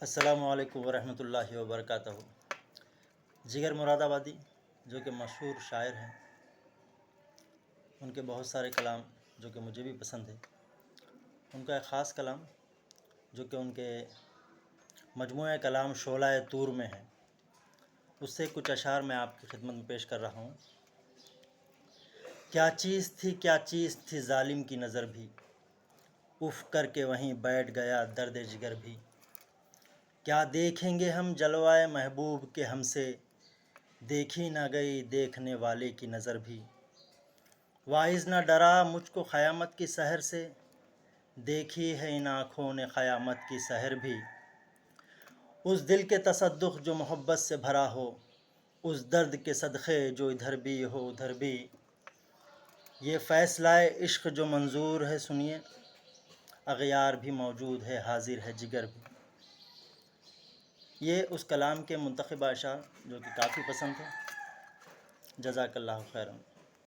السلام علیکم ورحمۃ اللہ وبرکاتہ۔ جگر مراد آبادی جو کہ مشہور شاعر ہیں، ان کے بہت سارے کلام جو کہ مجھے بھی پسند ہے۔ ان کا ایک خاص کلام جو کہ ان کے مجموعہ کلام شعلہ طور میں ہے، اس سے کچھ اشعار میں آپ کی خدمت میں پیش کر رہا ہوں۔ کیا چیز تھی ظالم کی نظر بھی، اف کر کے وہیں بیٹھ گیا درد جگر بھی۔ کیا دیکھیں گے ہم جلوائے محبوب کے ہم سے، دیکھی نہ گئی دیکھنے والے کی نظر بھی۔ واعظ نہ ڈرا مجھ کو قیامت کی سحر سے، دیکھی ہے ان آنکھوں نے قیامت کی سحر بھی۔ اس دل کے تصدق جو محبت سے بھرا ہو، اس درد کے صدقے جو ادھر بھی ہو ادھر بھی۔ یہ فیصلہ عشق جو منظور ہے سنیے، اغیار بھی موجود ہے حاضر ہے جگر بھی۔ یہ اس کلام کے منتخب اشعار جو کہ کافی پسند ہے۔ جزاک اللہ خیرا۔